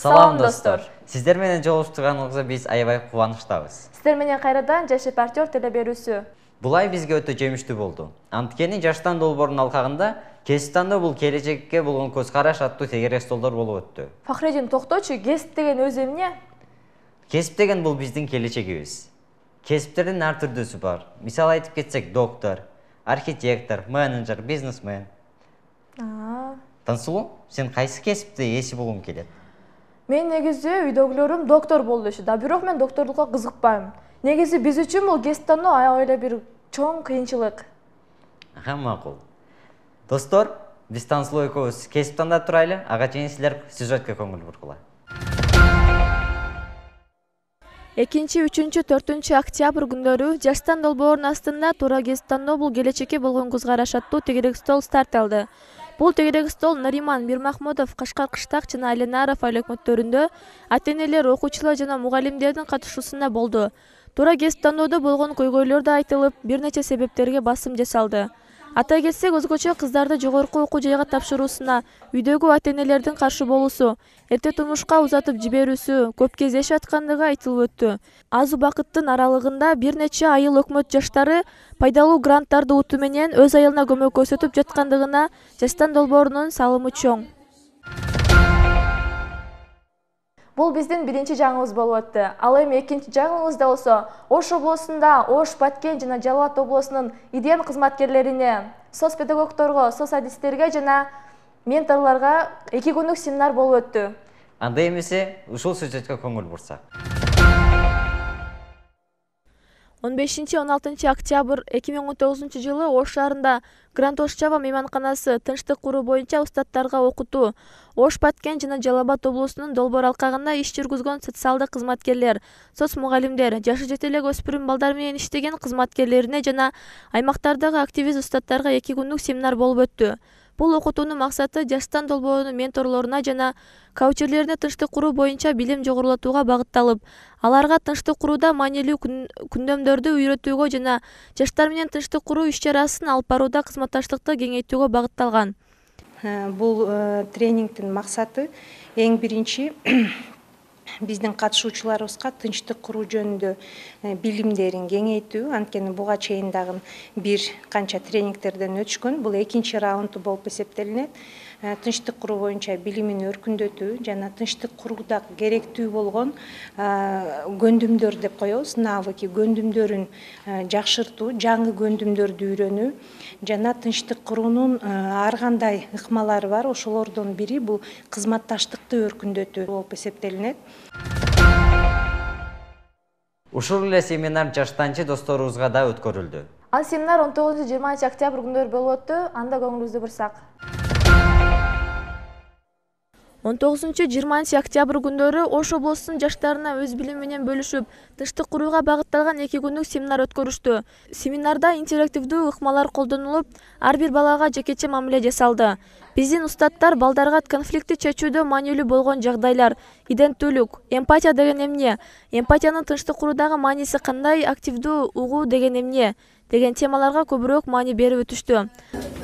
Салам достор. Сиздер менен жолуштурганыңызга биз аябай кубанычтабыз. Сиздер менен кайрадан Жаш репортер теле берүүсү. Бул ай бизге өтө жемиштүү болду. Анткени Жаштан долбоорунун алкагында кесип тандоо бул келечекке болгон көз караш аттуу тегерек столдор болуп өттү. Фахредин, токточу, кесип деген өзү эмне? Кесип деген бул биздин келечегибиз. Кесиптердин ар түрдүүсү бар. Мисалы айтып кетсек, доктор, архитектор, менеджер, бизнесмен. Тансулуу, сен кайсы кесипти ээси болгуң келет? Мен негизи үйдөгүлөрүм доктор болду дешти. Да бирок мен докторлукка кызыкпайм. Негизи биз үчүн бул кесип тандоо аябай эле бир чоң кыйынчылык. Макул. Достор, биз Тансулуу экөөбүз кесип тандап турайлы, ага чейин силер сюжетке көңүл бургула. 2-3, 4 октябрь күндөрү Жаштан долбоорунун астында туура кесип тандоо бул келечекке болгон көз караш аттуу тегерек стол старт алды. Бул тегерек стол Нариман Мирмахмудов, Кашкар Кыштак жана Айленаров айыл өкмөттөрүндө ата-энелер, окуучулар жана мугалимдердин катышуусунда болду. Туура кесип тандоодо болгон көйгөйлөр да айтылып, бир нече себептерге басым жасалды. Ата кетсек, өзгөчө кыздарды жогорку окуу жайга тапшыруусуна үйдөгү ата-энелердин каршы болуусу, эрте турмушка узатып жиберүүсү көп кездешип аткандыгы айтылып өттү. Аз убакыттын аралыгында бир нече айыл өкмөт жаштары пайдалуу гранттарды утуу менен өз айылына көмөк көрсөтүп жаткандыгына Жаштан долбоорунун салымы чоң. Бул биздин биринчи жаңыбыз болуп өттү. Ал эми экинчи жаңыбыз да болсо, Ош облусунда Ош, Баткен жана Жалал Абад облусунун идеян кызматкерлерине, соц педагогторго, соц адистерге жана менторлорго 2 күнлүк семинар болуп өттү. Анда эмесе ушул сюжетке көңүл бурсак. 15-16 октябрь 2019 жылы Ош шаарында Гранд Ош Чава мейманканасы тынчтык куруу боюнча устаттарга окутуу, Ош, Баткен жана Жалал Абад облусунун долбоор алкагында иш жүргүзгөн социалдык кызматкерлер, соц мугалимдер, жашы жете элек өспүрүм балдар менен иштеген кызматкерлерине жана аймактардагы активист устаттарга 2 күнлүк семинар болуп өттү. Бул окутуунун максаты Жаштан долбоорунун менторлоруна жана каучерлерине тынчтык куруу боюнча билим жогорулатууга багытталып, аларга тынчтык курууда маанилүү күндөмдөрдү үйрөтүүгө жана жаштар менен тынчтык куруу иш-чарасын алып барууда кызматташтыкты кеңейтүүгө багытталган. Бул тренингдин максаты эң биринчи биздин катышуучуларыбызга тынчтык куруу жөнүндө билимдерин кеңейтүү. Анткени буга чейин дагы бир канча тренингтерден өтүшкөн. Бул экинчи раунду болуп эсептелинет. Тынчтык куруу боюнча билимин өркүндөтүү жана тынчтык курууда керектүү болгон көндүмдөр деп коебуз, навыки көндүмдөрүн жакшыртуу, жаңы көндүмдөрдү үйрөнүү жана тынчтык куруунун ар кандай ыкмалары бар. Ошолордун бири бул кызматташтыкты өркүндөтүү болуп эсептелинет. Ушул эле семинар жаштанчы досторубузга да өткөрүлдү. Ал семинар 19-20 октябрь күндөрү болуп өттү. Анда көңүлүбүздү бурсак. 19-20 октябрь күндөрү Ош облусунун жаштарына өз билими менен бөлүшүп, тынчтык курууга багытталган 2 күнлүк семинар өткөрүштү. Семинарда интерактивдүү ыкмалар колдонулуп, ар бир балага жекече мамиле жасалды. Биздин устаттар балдарга конфликтти чечүүдө маанилүү болгон жагдайлар, иденттүүлүк, эмпатия деген эмне, эмпатиянын тынчтык куруудагы мааниси кандай, активдүү угуу деген эмне деген темаларга көбүрөөк маани берип өтүштү.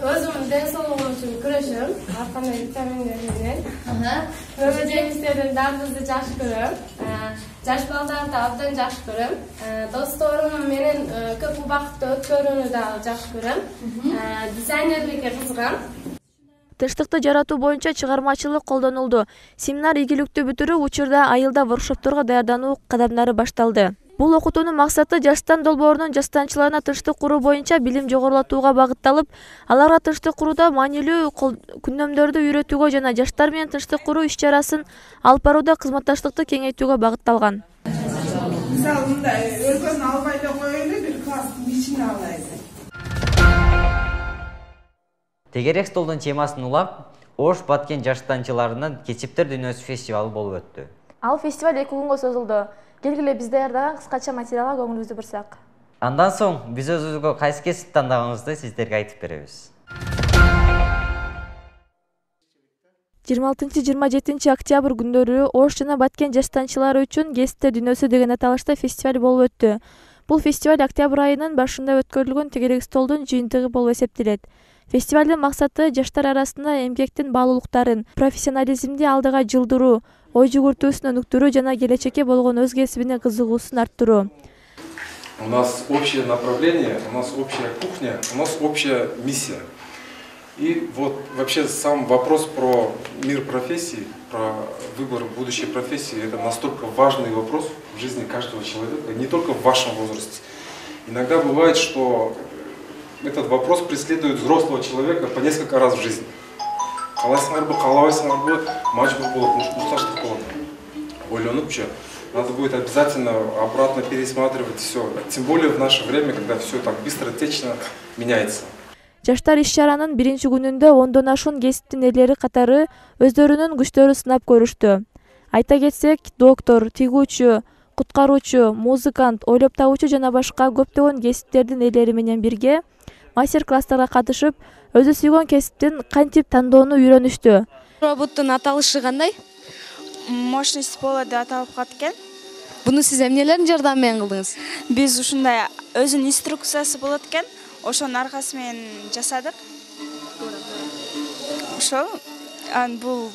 Өзүмдүн ден соолугум үчүн күрөшөм, ар кандай витаминдер менен. Мөбө жемиштерден дардызды жакшы көрөм. Жаш балдарды абдан жакшы көрөм. Досторум менен көп убакытты өткөрүүнү дагы жакшы көрөм. Дизайнерликке кызыгам. Тынчтыкты жаратуу боюнча чыгармачылык колдонулду. Семинар ийгиликтүү бүтүрүп, учурда айылда воркшопторго даярдануу кадамдары башталды. Бул окутуунун максаты Жаштан долбоорунун жаштанчыларына тынчтык куруу боюнча билим жогорулатууга багытталып, аларга тынчтык курууда маанилүү күндөмдөрдү үйрөтүүгө жана жаштар менен тынчтык куруу иш-чарасын алып барууда кызматташтыкты кеңейтүүгө багытталган. Мисалы, мындай өркөн албай эле коелу, бир класстын ичине алайлы. Тегерек столдун темасын улап, Ош, Баткен жаштанчыларынын кесиптер дүйнөсү фестивалы болуп өттү. Ал фестиваль 2 күнгө созулду. Келгиле биз даярдаган кыскача материалга көңүлүбүздү бурсак. Андан соң биз өзүбүзгө кайсы кесип тандагыбызды сиздерге айтып беребиз. 26-27 октябрь күндөрү Ош жана Баткен жаштанчылары үчүн кесиптер дүйнөсү деген аталышта фестиваль болуп өттү. Бул фестиваль октябрь айынын башында өткөрүлгөн тегерек столдун жыйынтыгы болуп эсептелет. Фестивалдын максаты жаштар арасында эмгектин баалуулуктарын, профессионализмди алдыга жылдыруу, ой жүгүртүүсүн өнүктүрүү жана келечекке болгон өз кесибине кызыгуусун арттыруу. У нас общее направление, у нас общая кухня, у нас общая миссия. И вот вообще сам вопрос про мир профессий, про выбор будущей профессии, это настолько важный вопрос в жизни каждого человека, не только в вашем возрасте. Иногда бывает, что этот вопрос преследует взрослого человека по несколько раз в жизни. Надо будет обязательно обратно пересматривать все. Тем более в наше время, когда все так быстротечно меняется. Жаштар иш-чаранын биринчи күнүндө ондон ашуун кесиптин ээлери катары өздөрүнүн күчтөрүн сынап көрүштү. Айта кетсек, доктор, тигүүчү, куткаруучу, музыкант, ойлоп табуучу жана башка көптөгөн кесиптердин ээлери менен бирге мастер-класстарга катышып, өзү сүйгөн кесиптин кантип тандоону үйрөнүштү. Роботтун аталышы кандай? Мощность пола деп аталып калат экен. Буну сиз эмнелердин жардамы менен кылдыңыз? Биз ушундай өзүнүн инструкциясы болот экен. Ошонун аркасы менен жасадык. Ошол бул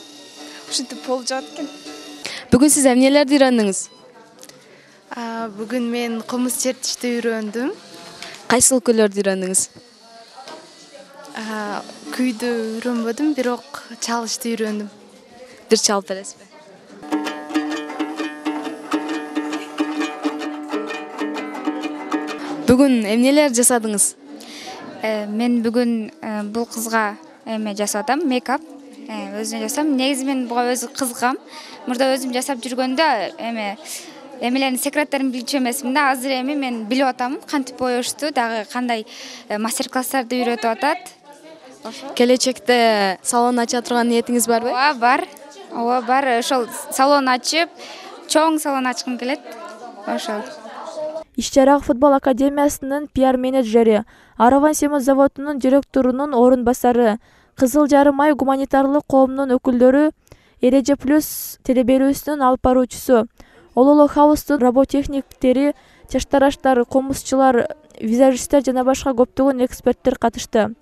ушинтип болуп жатат экен. Бүгүн сиз эмнелерди үйрөндүңүз? Бүгүн мен комуз чертишти үйрөндүм. Кайсы өлкөлөрдү үйрөндүңүз? Күйдү үйрөнбөдүм, бирок чалышты үйрөндүм. Бир чалып бересизби? Бүгүн эмнелер жасадыңыз? Мен бүгүн бул кызга эме жасадым, мейкап. Өзүм жасам. Негизи мен буга өзү кызыгам. Мурда өзүм жасап жүргөндө эмелердин секреттерин билчү эмесмин да. Азыр эми мен билип атам, кантип боешту, дагы кандай мастер-класстарды үйрөтүп атат. Келечекте салон ача турган ниетиңиз барбы? Ооба, бар. Ошол салон ачып, чоң салон ачкым келет. Ошол. Иш-чарага футбол академиясынын пиар менеджери, Араван семиз заводунун директорунун орун басары, Кызыл Жарым ай гуманитарлык коомунун өкүлдөрү, Эреже плюс телеберүүсүнүн алып баруучусу, Ололо хаустун роботехниктери, чаштараштар, комузчулар, визажисттер жана башка көптөгөн эксперттер катышты.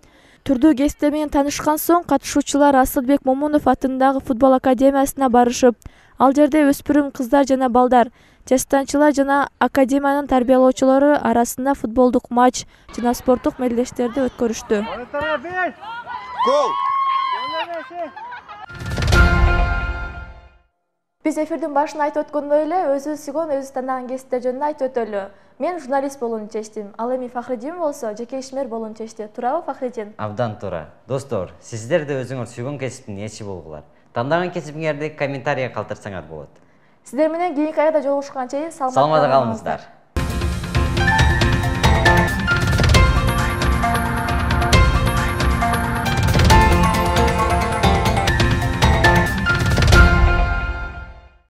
Түрдүү кесиптер менен таанышкан соң катышуучулар Асылбек Момунов атындагы футбол академиясына барышып, ал жерде өспүрүм кыздар жана балдар, жаштанчылар жана академиянын тарбиялоочулары арасында футболдук матч жана спорттук мелдештерди өткөрүштү. Биз эфирдин башында айтып өткөндөй эле, өзүбүз сүйгөн, өзүбүз тандаган кесиптер жөнүндө айтып өтөлү. Мен журналист болууну чечтим. Ал эми Фахриддин болсо жеке ишмер болууну чечти. Туурабы, Фахриддин? Абдан туура. Достор, сиздер да өзүңөр сүйгөн кесиптин ээси болгула. Тандаган кесибиңерди комментарийге калтырсаңар болот. Сиздер менен кийинки айда жолугушканча чейин саламатта калыңыздар.